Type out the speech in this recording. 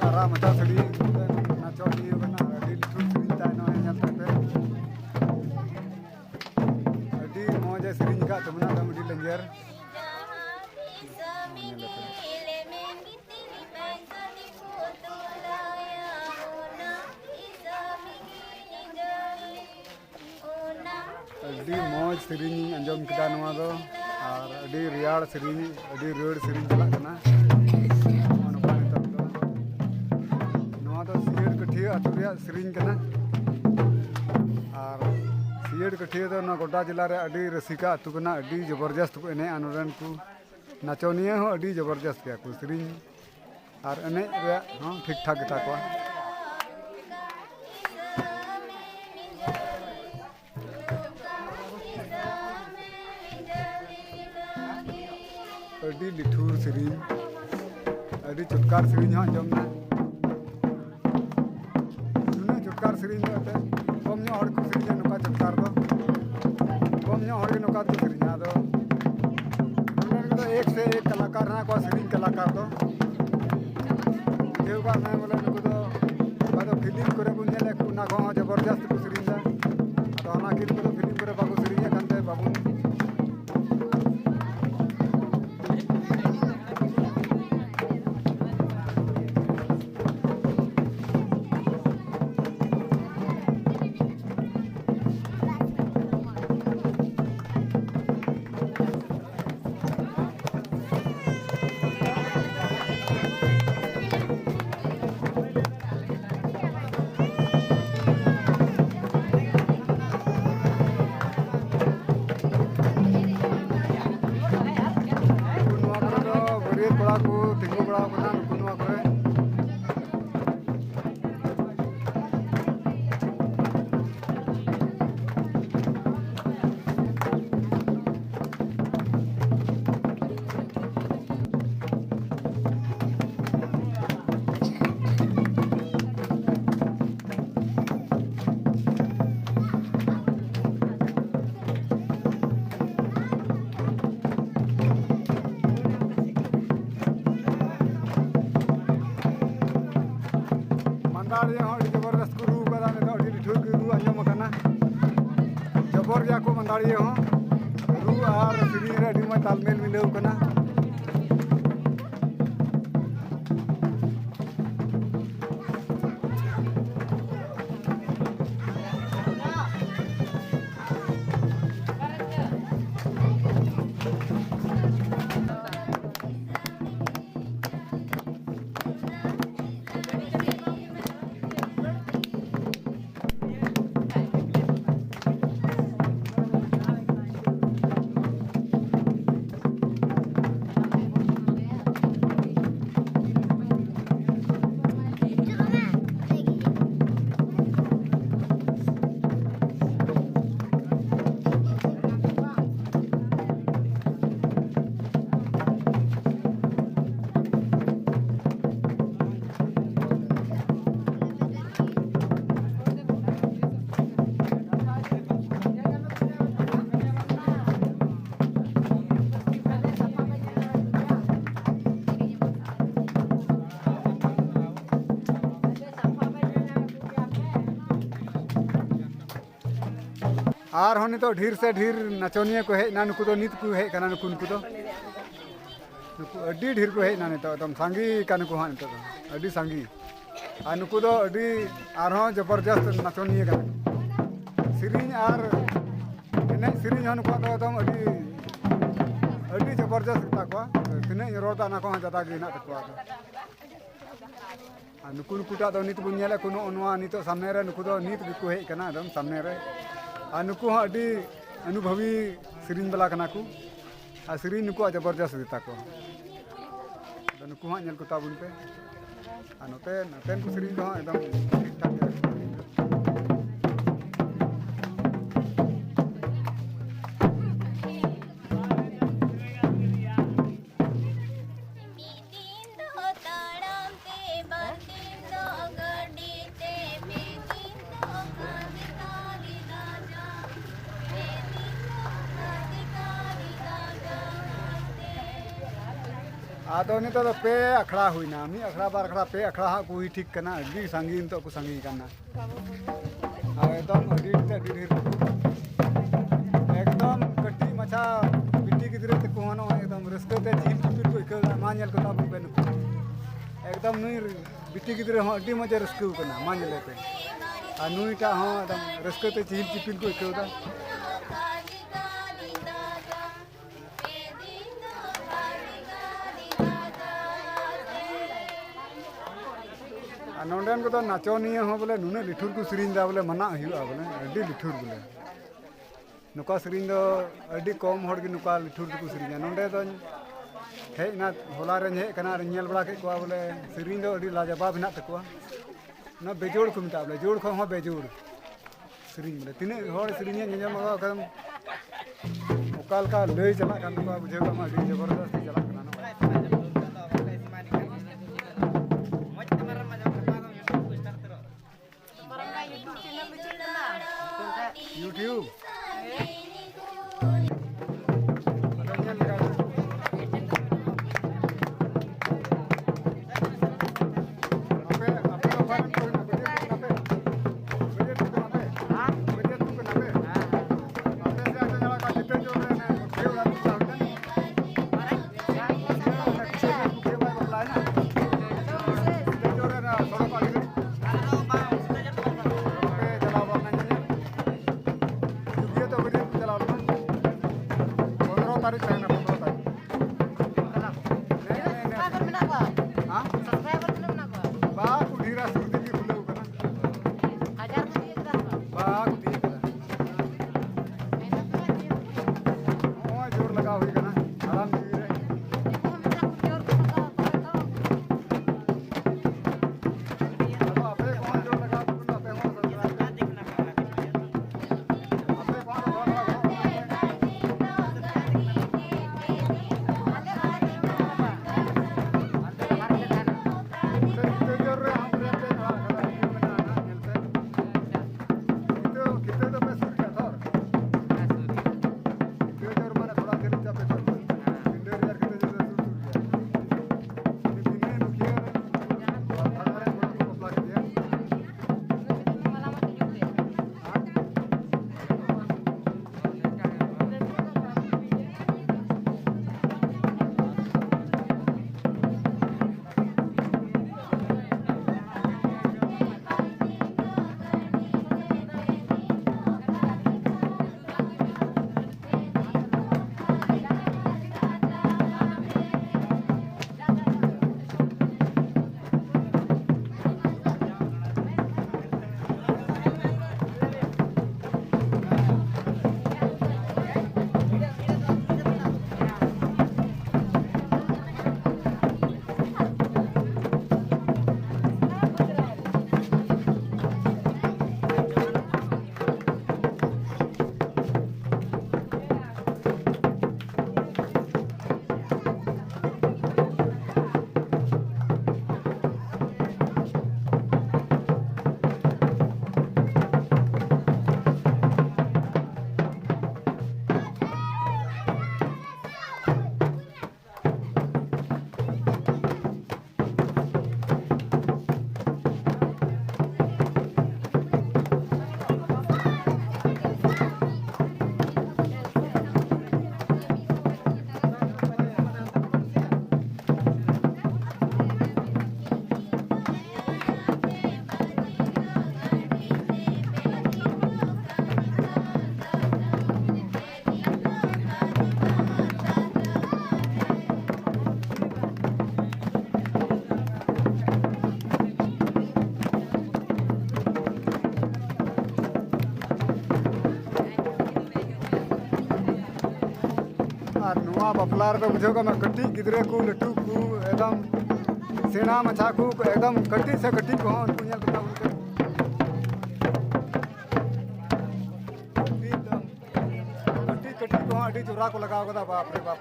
ᱟᱨᱟ ᱢᱟᱪᱟ ᱥᱟᱹᱲᱤ ᱱᱟᱪᱚᱱᱤᱭᱟᱹ ᱠᱟᱱᱟ ᱟᱹᱰᱤ ᱞᱤᱴᱷᱩᱨ ᱥᱮᱨᱮᱧ ᱛᱟᱭ ᱱᱚᱜᱼᱚᱭ ᱧᱮᱞ ᱛᱟᱯᱮ ᱟᱹᱰᱤ ᱢᱚᱡᱽ ᱮ ᱥᱮᱨᱮᱧ ᱟᱠᱟᱫ ᱛᱟᱵᱚᱱᱟ ᱮᱠᱫᱚᱢ ᱟᱹᱰᱤ ᱞᱮᱸᱡᱮᱨ aduh moj sering anjom kita nama do, aduh riar sering, aduh riar sering jalan kena. Mana panen tak do, nama do siar ketiak atau riar sering kena. Siar ketiak do na Godda jila re aduh resika tu kena aduh jabardast tu ene anuran ku, naconia ho aduh jabardast ya ku sering, ene re ठीक ठाक kita kuah. Aduh litur sering, aduh cutkar sering hang jamna. Nuna cutkar sering tu ada, komnya orang ku sering nuka cutkar tu, komnya orang nuka tu sering ada. Nuna kita ek se ek kalakar na kuah sering kalakar tu. Jauh kan, mana nuku tu, kalau film kore punya le, kuna kau jabardast ku sering dah. Atau anak kita tu film kore bagus seringnya kan tu bagus. Mandari yang hari jabardast guru pada mereka hari litur guru aja makana. Jabor ya ko mandari yang guru ar siri re di mana talmel milau kana. आर होने तो ढेर से ढेर नचनिया को है ना नुकु तो नित को है कना नुकु तो नुकु अड्डी ढेर को है ना तो एकदम सांगी कन को हां तो अड्डी सांगी आ नुकु तो अड्डी आर हो जबरदस्त नचनिया कना सिरिन आर एने सिरिन हन को तो एकदम अड्डी जबरदस्त ताको तिने रोता ना को जता गे ना ताको आ नुकु नुकुटा तो नित बुनियाले कोनो अनवा नितो सामने रे नुकु तो नित को है कना एकदम सामने रे नुकु हाँ अभी अनुभवी सेरिंग बला कना को सेरिंग नुकु जबरदस्त देता को नुकु हाँ नेल को ताबुन पे नोते नोतेन को सेरिंग तो एकदम ठीक ठाक आदो नितो तो पे अखड़ा हुईना मी अखड़ा बार अखड़ा पे अखड़ा हाँ कोई ठीक करना अड्डी संगीन तो को संगी करना एकदम अड्डी ढेर एकदम कट्टी मचा बिट्टी गिदरे ते कोहनो एकदम रस्ते ते चील चिपिर को इकल मांजल को ताबु बेन एकदम नुई बिट्टी गिदरे हो अड्डी मजा रस्कु करना मांजले पे आ नुईटा हो एकदम रस्ते ते चील चिपिर को इकल दा नोंडेन को नाचनिया हो बोले नुने लिठुर को सिरिंग दा बोले मना हुआ बोले अड्डी लिठुर बोले नुका सिरिंग दो अड्डी कम हड़ के नुका लिठुर को सिरिंग नोंडे दो हेना होला रे हे कना रे नेल बड़ा के को बोले सिरिंग दो अड्डी लाजवाब हिना तकवा न बेजोड़ को मिटा बोले जोड़ को हो बेजोड़ सिरिंग बोले तिने हड़ सिरिंग नेजम मगा कदम ओकाल का लई चला कान को बुझे को अड्डी जबरदस्त चला कना YouTube बापला रे बुझो का कट्टी गिदरे को लट्टू को एकदम सेना मछा को एकदम कट्टी से कट्टी को उनको नेल कटा उनके कट्टी को अड्डी चुरा को लगाओ बाप रे बाप